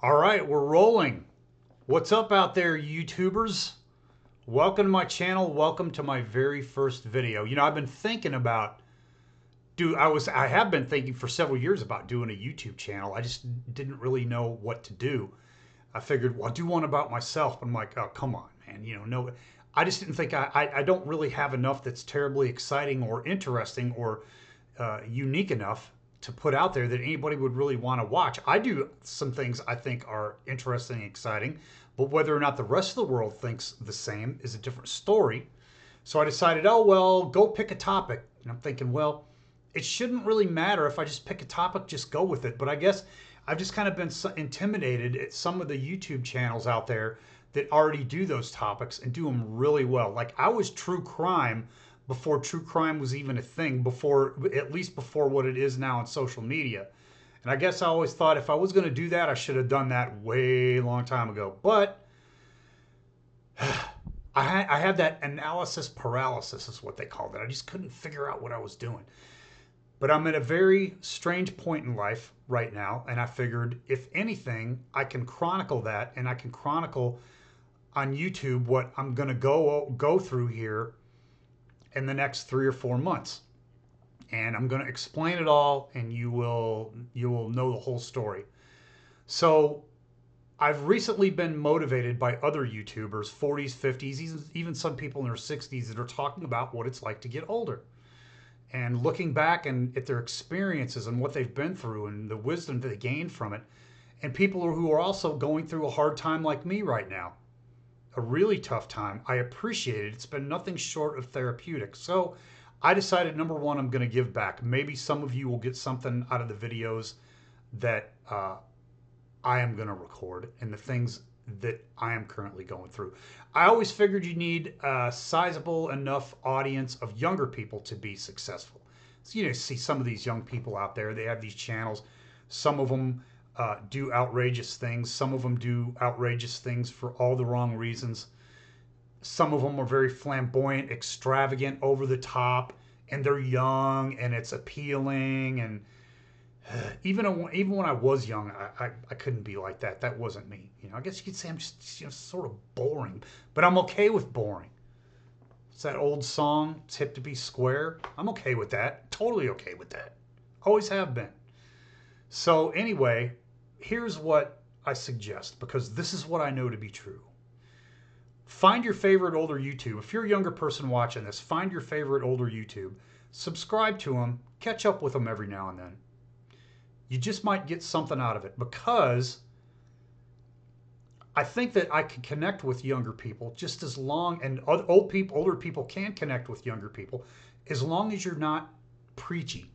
All right, we're rolling. What's up out there, YouTubers? Welcome to my channel. Welcome to my very first video. You know, I've been thinking about I have been thinking for several years about doing a YouTube channel. I just didn't really know what to do. I figured, well, I'll do one about myself. But I'm like, oh, come on, man. You know, no, I just didn't think I don't really have enough that's terribly exciting or interesting or unique enough to put out there that anybody would really want to watch. I do some things I think are interesting and exciting, but whether or not the rest of the world thinks the same is a different story. So I decided, oh, well, go pick a topic. And I'm thinking, well, it shouldn't really matter if I just pick a topic, just go with it. But I guess I've just kind of been intimidated at some of the YouTube channels out there that already do those topics and do them really well. Like I was true crime before true crime was even a thing, before at least before what it is now on social media. And I guess I always thought if I was going to do that, I should have done that way long time ago. But I had that analysis paralysis is what they called it. I just couldn't figure out what I was doing. But I'm at a very strange point in life right now, and I figured if anything, I can chronicle that, and I can chronicle on YouTube what I'm going to go through here in the next 3 or 4 months. And I'm going to explain it all, and you will know the whole story. So I've recently been motivated by other YouTubers, 40s, 50s, even some people in their 60s that are talking about what it's like to get older. And looking back and at their experiences and what they've been through and the wisdom that they gained from it. And people who are also going through a hard time like me right now. A really tough time. I appreciate it. It's been nothing short of therapeutic. So I decided, number one, I'm going to give back. Maybe some of you will get something out of the videos that I am going to record and the things that I am currently going through. I always figured you need a sizable enough audience of younger people to be successful. So you know, see some of these young people out there, they have these channels. Some of them do outrageous things. Some of them do outrageous things for all the wrong reasons. Some of them are very flamboyant, extravagant, over the top, and they're young and it's appealing. And even when I was young, I couldn't be like that. That wasn't me. You know, I guess you could say I'm just, you know, sort of boring, but I'm okay with boring. It's that old song, "It's hip to be square." I'm okay with that. Totally okay with that. Always have been. So anyway, here's what I suggest, because this is what I know to be true. Find your favorite older YouTube. If you're a younger person watching this, find your favorite older YouTube. Subscribe to them. Catch up with them every now and then. You just might get something out of it, because I think that I can connect with younger people just as long, and older people can connect with younger people as long as you're not preachy.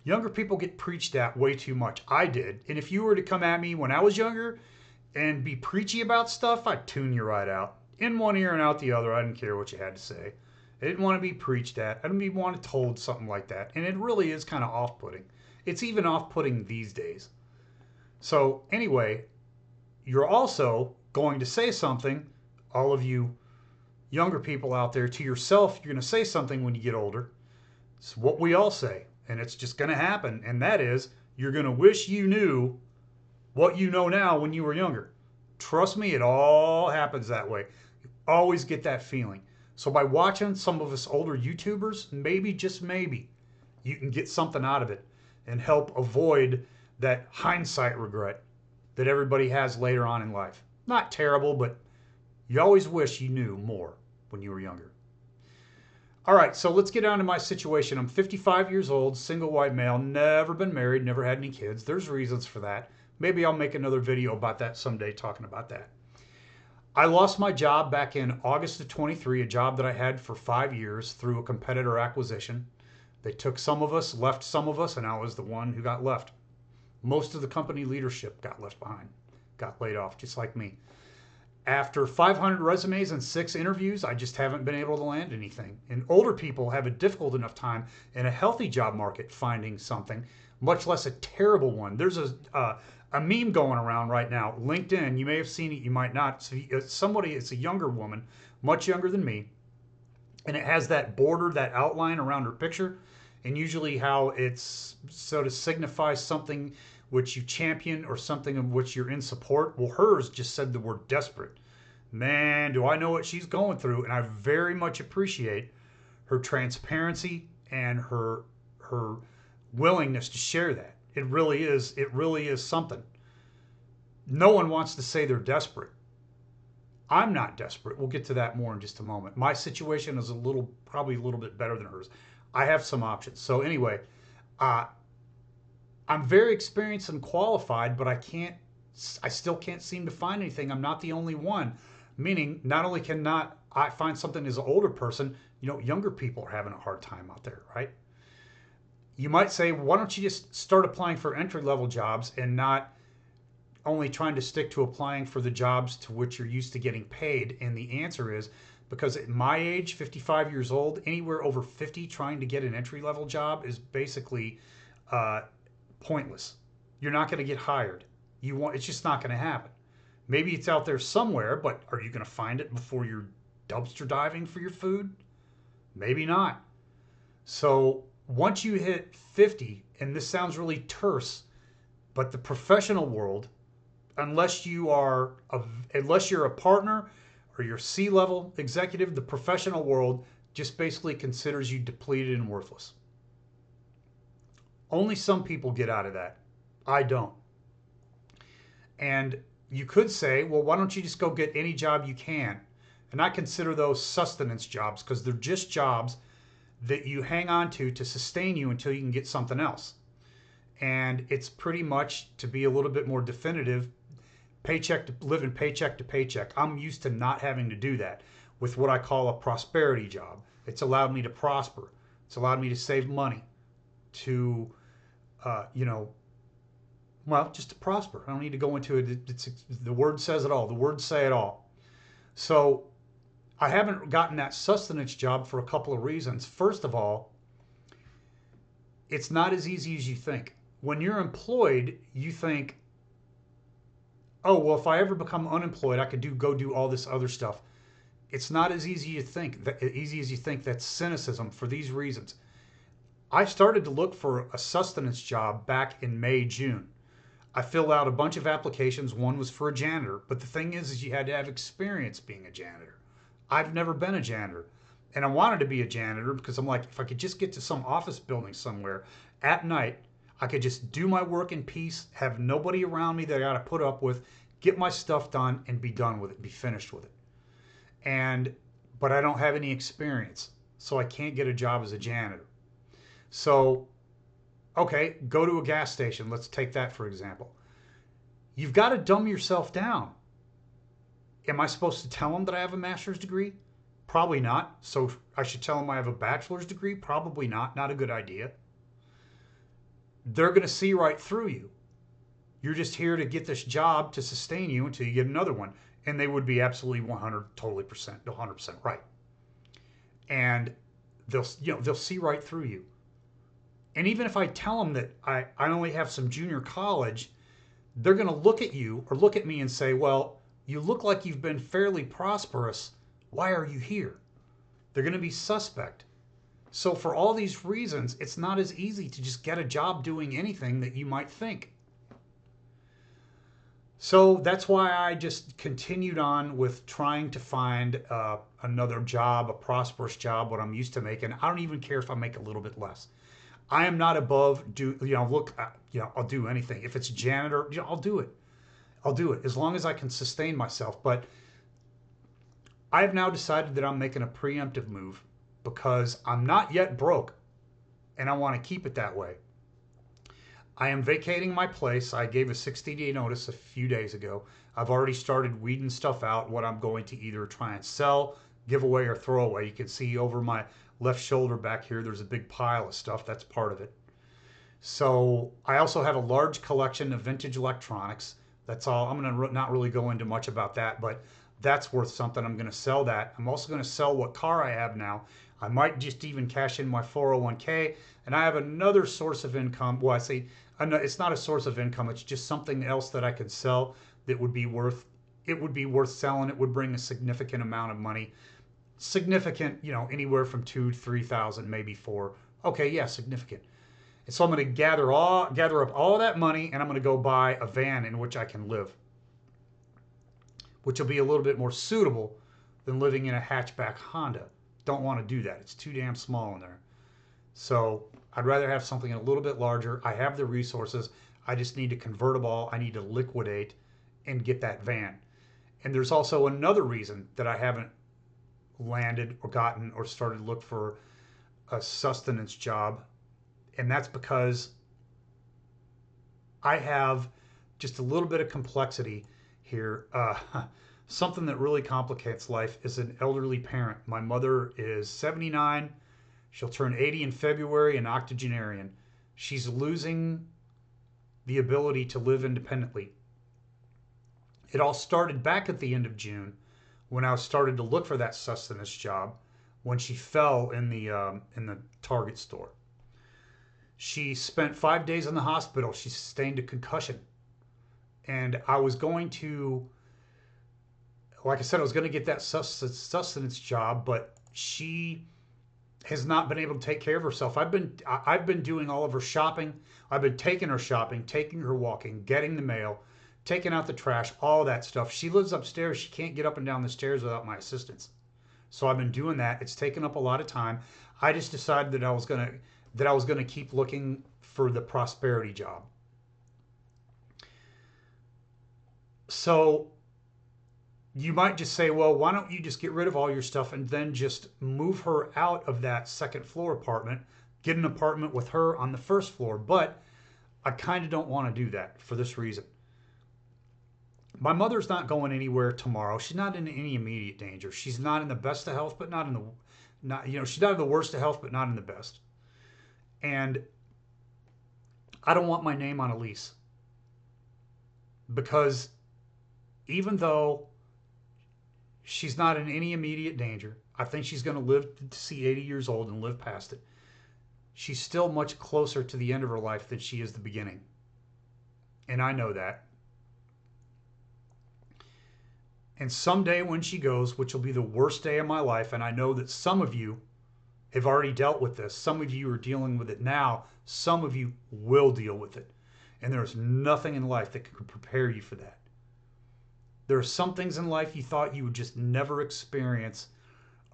Younger people get preached at way too much. I did. And if you were to come at me when I was younger and be preachy about stuff, I'd tune you right out. In one ear and out the other. I didn't care what you had to say. I didn't want to be preached at. I didn't even want to told something like that. And it really is kind of off-putting. It's even off-putting these days. So anyway, you're also going to say something, all of you younger people out there, to yourself. You're going to say something when you get older. It's what we all say. And it's just going to happen. And that is, you're going to wish you knew what you know now when you were younger. Trust me, it all happens that way. You always get that feeling. So by watching some of us older YouTubers, maybe, just maybe, you can get something out of it and help avoid that hindsight regret that everybody has later on in life. Not terrible, but you always wish you knew more when you were younger. All right, so let's get down to my situation. I'm 55 years old, single white male, never been married, never had any kids. There's reasons for that. Maybe I'll make another video about that someday, talking about that. I lost my job back in August of 23, a job that I had for 5 years through a competitor acquisition. They took some of us, left some of us, and I was the one who got left. Most of the company leadership got left behind, got laid off, just like me. After 500 resumes and 6 interviews, I just haven't been able to land anything. And older people have a difficult enough time in a healthy job market finding something, much less a terrible one. There's a meme going around right now, LinkedIn. You may have seen it, you might not. So somebody, it's a younger woman, much younger than me, and it has that border, that outline around her picture, and usually how it's so to signify something which you champion or something of which you're in support. Well, hers just said the word desperate. Man, do I know what she's going through, and I very much appreciate her transparency and her willingness to share that. It really is something. No one wants to say they're desperate. I'm not desperate. We'll get to that more in just a moment. My situation is probably a little bit better than hers. I have some options. So anyway, uh, I'm very experienced and qualified, but I still can't seem to find anything. I'm not the only one. Meaning, not only cannot I find something as an older person, younger people are having a hard time out there, right? You might say, why don't you just start applying for entry level jobs and not only trying to stick to applying for the jobs to which you're used to getting paid? And the answer is because at my age, 55 years old, anywhere over 50 trying to get an entry level job is basically uh, pointless. You're not going to get hired. It's just not going to happen. Maybe it's out there somewhere, but are you going to find it before you're dumpster diving for your food? Maybe not. So once you hit 50, and this sounds really terse, but the professional world, unless you're a partner or you're C-level executive, the professional world just basically considers you depleted and worthless. Only some people get out of that. I don't. And you could say, well, why don't you just go get any job you can? And I consider those sustenance jobs because they're just jobs that you hang on to sustain you until you can get something else. And it's pretty much, to be a little bit more definitive, living paycheck to paycheck. I'm used to not having to do that with what I call a prosperity job. It's allowed me to prosper. It's allowed me to save money, to, uh, you know, just to prosper. I don't need to go into it. The word says it all. The words say it all. So I haven't gotten that sustenance job for a couple of reasons. First of all, it's not as easy as you think. When you're employed, you think, oh, well, if I ever become unemployed, I could go do all this other stuff. It's not as easy as you think. That's cynicism for these reasons. I started to look for a sustenance job back in May, June. I filled out a bunch of applications. One was for a janitor, but the thing is you had to have experience being a janitor. I've never been a janitor. And I wanted to be a janitor because I'm like, if I could just get to some office building somewhere at night, I could just do my work in peace, have nobody around me that I got to put up with, get my stuff done, and be done with it, be finished with it. But I don't have any experience, so I can't get a job as a janitor. So, okay, go to a gas station. Let's take that for example. You've got to dumb yourself down. Am I supposed to tell them that I have a master's degree? Probably not. So I should tell them I have a bachelor's degree? Probably not. Not a good idea. They're going to see right through you. You're just here to get this job to sustain you until you get another one. And they would be absolutely 100% right. And they'll see right through you. And even if I tell them that I only have some junior college, they're going to look at you or look at me and say, well, you look like you've been fairly prosperous. Why are you here? They're going to be suspect. So for all these reasons, it's not as easy to just get a job doing anything that you might think. So that's why I just continued on with trying to find another job, a prosperous job, what I'm used to making. I don't even care if I make a little bit less. I am not above I'll do anything. If it's janitor, I'll do it. I'll do it as long as I can sustain myself. But I have now decided that I'm making a preemptive move because I'm not yet broke and I want to keep it that way. I am vacating my place. I gave a 60-day notice a few days ago. I've already started weeding stuff out, what I'm going to either try and sell, give away, or throw away. You can see over my left shoulder back here, there's a big pile of stuff. That's part of it. So I also have a large collection of vintage electronics. That's all. I'm going to not really go into much about that, but that's worth something. I'm going to sell that. I'm also going to sell what car I have now. I might just even cash in my 401k, and I have another source of income. Well, I say it's not a source of income. It's just something else that I could sell that would be worth. It would be worth selling. It would bring a significant amount of money. Significant, anywhere from 2,000 to 3,000, maybe 4. Okay, yeah, significant. And so I'm going to gather up all that money, and I'm going to go buy a van in which I can live, which will be a little bit more suitable than living in a hatchback Honda. Don't want to do that. It's too damn small in there. So I'd rather have something a little bit larger. I have the resources. I just need to convert them all. I need to liquidate and get that van. And there's also another reason that I haven't landed or gotten or started to look for a sustenance job. And that's because I have just a little bit of complexity here. Something that really complicates life is an elderly parent. My mother is 79. She'll turn 80 in February, an octogenarian. She's losing the ability to live independently. It all started back at the end of June when I started to look for that sustenance job when she fell in the Target store. She spent 5 days in the hospital. She sustained a concussion. And I was going to, like I said, I was going to get that sustenance job, but she has not been able to take care of herself. I've been doing all of her shopping. I've been taking her shopping, taking her walking, getting the mail, taking out the trash, all that stuff. She lives upstairs. She can't get up and down the stairs without my assistance. So I've been doing that. It's taken up a lot of time. I just decided that I was gonna keep looking for the prosperity job. So you might just say, well, why don't you just get rid of all your stuff and then just move her out of that second floor apartment, get an apartment with her on the first floor? But I kind of don't want to do that for this reason. My mother's not going anywhere tomorrow. She's not in any immediate danger. She's not in the best of health, but not in the she's not in the worst of health, but not in the best. And I don't want my name on a lease because even though she's not in any immediate danger, I think she's going to live to see 80 years old and live past it. She's still much closer to the end of her life than she is the beginning. And I know that. And someday when she goes, which will be the worst day of my life, and I know that some of you have already dealt with this, some of you are dealing with it now, some of you will deal with it. And there's nothing in life that could prepare you for that. There are some things in life you thought you would just never experience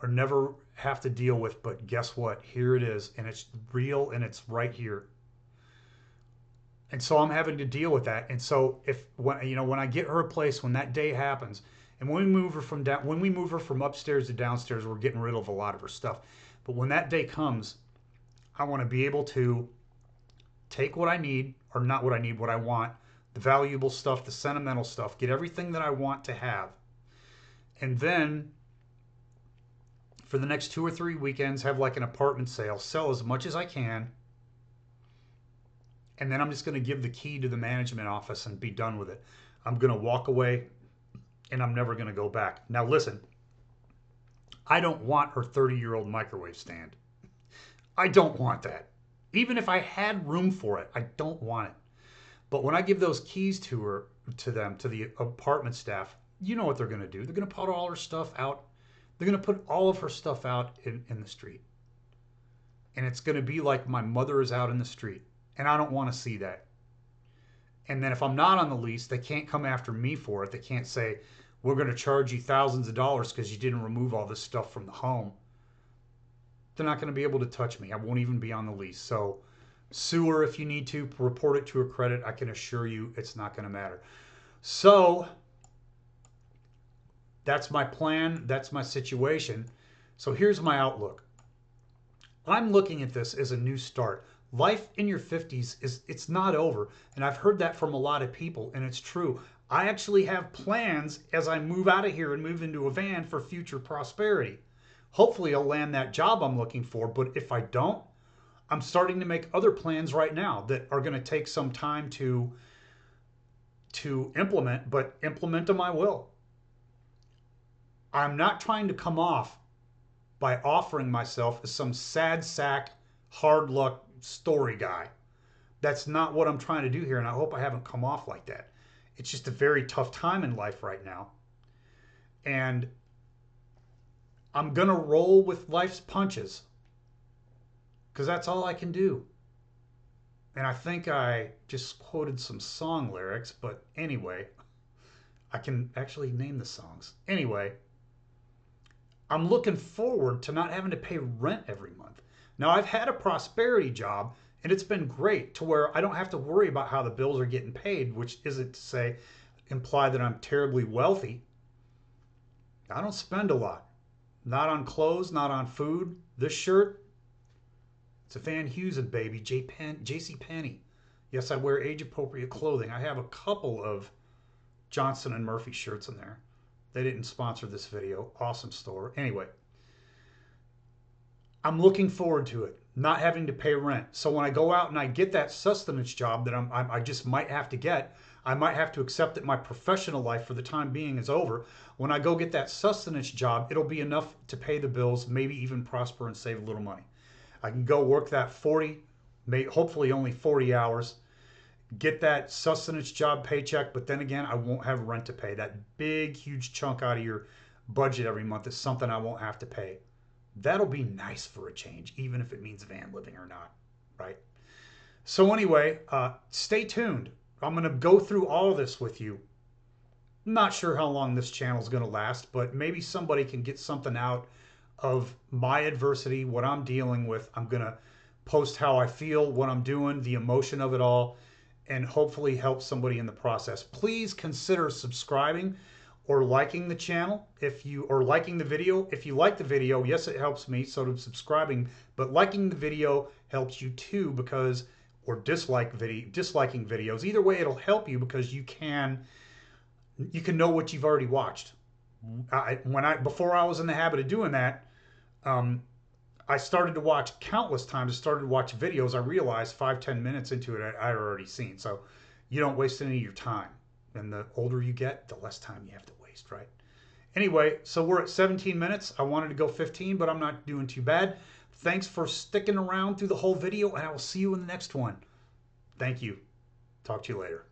or never have to deal with, but guess what? Here it is, and it's real, and it's right here. And so I'm having to deal with that. And so when I get her a place, when that day happens, and when we move her from upstairs to downstairs, we're getting rid of a lot of her stuff. But when that day comes, I want to be able to take what I need, or not what I need, what I want, the valuable stuff, the sentimental stuff, get everything that I want to have. And then for the next 2 or 3 weekends, have like an apartment sale, sell as much as I can. And then I'm just going to give the key to the management office and be done with it. I'm going to walk away and I'm never going to go back. Now listen, I don't want her 30-year-old microwave stand. I don't want that. Even if I had room for it, I don't want it. But when I give those keys to the apartment staff, you know what they're going to do. They're going to put all her stuff out. They're going to put all of her stuff out in the street. And it's going to be like my mother is out in the street. And I don't want to see that. And then if I'm not on the lease, they can't come after me for it. They can't say, we're going to charge you thousands of dollars because you didn't remove all this stuff from the home. They're not going to be able to touch me. I won't even be on the lease. So sue her if you need to, report it to her credit. I can assure you it's not going to matter. So that's my plan. That's my situation. So here's my outlook. I'm looking at this as a new start. Life in your 50s it's not over. And I've heard that from a lot of people, and it's true. I actually have plans as I move out of here and move into a van for future prosperity. Hopefully I'll land that job I'm looking for, but if I don't, I'm starting to make other plans right now that are going to take some time to implement, but implement them I will. I'm not trying to come off by offering myself as some sad sack, hard luck story guy. That's not what I'm trying to do here, and I hope I haven't come off like that. It's just a very tough time in life right now. And I'm going to roll with life's punches because that's all I can do. And I think I just quoted some song lyrics, but anyway, I can actually name the songs. Anyway, I'm looking forward to not having to pay rent every month. Now, I've had a prosperity job and it's been great to where I don't have to worry about how the bills are getting paid, which isn't to say imply that I'm terribly wealthy. I don't spend a lot. Not on clothes, not on food. This shirt, it's a Van Heusen baby, JC Penney. Yes, I wear age appropriate clothing. I have a couple of Johnson and Murphy shirts in there. They didn't sponsor this video. Awesome store. Anyway, I'm looking forward to it, not having to pay rent. So when I go out and I get that sustenance job that I just might have to get, I might have to accept that my professional life for the time being is over. When I go get that sustenance job, it'll be enough to pay the bills, maybe even prosper and save a little money. I can go work that 40, hopefully only 40 hours, get that sustenance job paycheck, but then again, I won't have rent to pay. That big, huge chunk out of your budget every month is something I won't have to pay. That'll be nice for a change, even if it means van living or not, right? So anyway, stay tuned. I'm going to go through all of this with you. I'm not sure how long this channel is going to last, but maybe somebody can get something out of my adversity, what I'm dealing with. I'm going to post how I feel, what I'm doing, the emotion of it all, and hopefully help somebody in the process. Please consider subscribing or liking the channel or liking the video. If you like the video, yes, it helps me, so does subscribing, but liking the video helps you too, because, or disliking videos. Either way, it'll help you because you can know what you've already watched. Before I was in the habit of doing that, I started to watch countless times. I started to watch videos. I realized 5-10 minutes into it, I had already seen. So you don't waste any of your time. And the older you get, the less time you have to waste, right? Anyway, so we're at 17 minutes. I wanted to go 15, but I'm not doing too bad. Thanks for sticking around through the whole video, and I will see you in the next one. Thank you. Talk to you later.